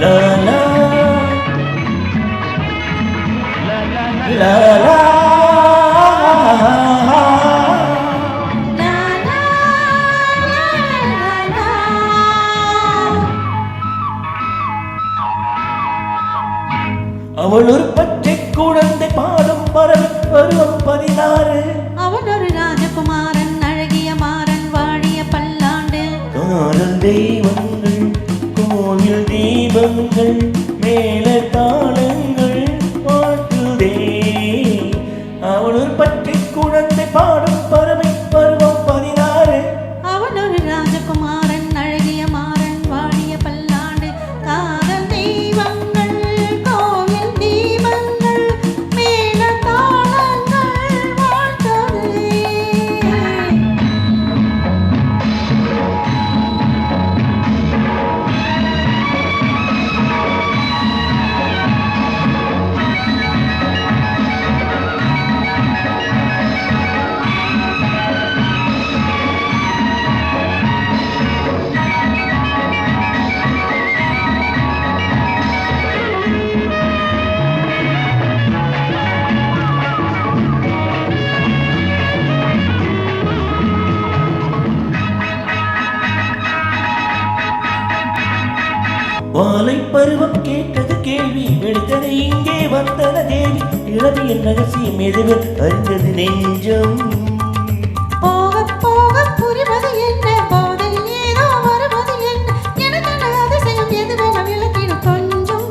La la la la. அவள் ஒரு பச்சை குழந்தை பாடும் பருவம் 16. அவன் ஒரு ராஜகுமாரன் அழகிய மாறன் வாழிய பல்லாண்டு. காதல் தெய்வங்கள் கோவில் தீபங்கள் மேல தாளங்கள் பாட்டுதே. அவள் ஒரு பச்சை குழந்தை பாடும் பருவம் 16. அவன் ஒரு ராஜகுமாரன் அழகிய மாறன் வாழிய பல்லாண்டு. காதல் தெய்வங்கள் கோவில் தீபங்கள் மேல தாளங்கள் வாழ்த்ததே. வாலை பருவம் கேட்டது கேள்வி எடுத்தது இங்கே வந்தன தேவி. இளவியின் ரகசியம் எதுவும் அறிந்தது நெஞ்சம். போக போக புரிவது என்ன போதில் ஏதோ வருவது என்ன எனக்கு அதிசயம் எதுவென விளக்கிடு கொஞ்சம்.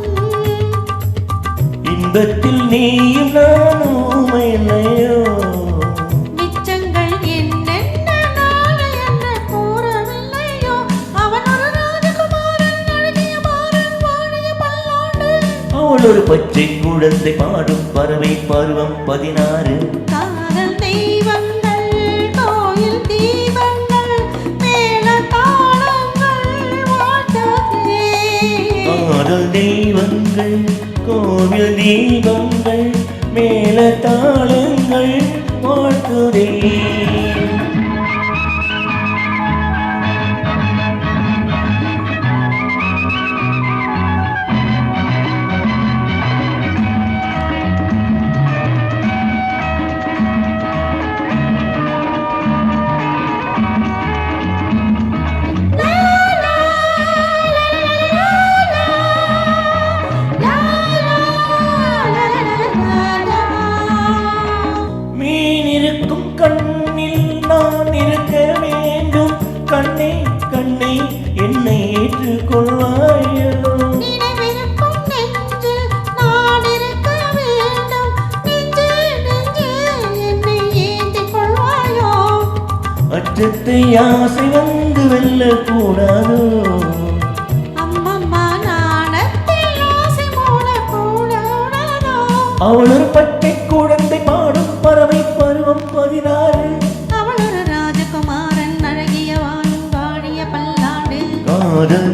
இன்பத்தில் நீயும் நானும் இல்லையோ மிச்சங்கள் என்னென்ன நாளை என்ன கூறவில்லையோ. அவன் ஒரு ராஜகுமாரன் அழகிய மாறன் வாழிய பல்லாண்டு. அவள் ஒரு பச்சை குழந்தை பாடும் பறவை பருவம் 16. காதல் தெய்வங்கள் கோயில் தீபங்கள் மேல தாளங்கள் வாழ்த்ததே. காதல் தெய்வங்கள் கோவில் தீபங்கள் மேல தாளங்கள் வாழ்த்துதே. கண்ணில் நான் இருக்க வேண்டும். கண்ணே கண்ணே என்னை ஏற்றுக்கொள்வாயோ. நினைவிருக்கும் நெஞ்சில் நான் இருக்க வேண்டும். நெஞ்சே நெஞ்சே என்னை ஏந்திக் கொள்வாயோ. அச்சத்தை ஆசை வந்து வெல்லக்கூடாதோ. அம்மம்மா நாணத்தில் ஆசை மூடக்கூடாதோ. அவள் ஒரு பச்சை குழந்தை பாடும் பறவை பருவம் 16. அவள் ஒரு ராஜகுமாரன் அழகிய வாழும் வாழிய பல்லாண்டு. காதல்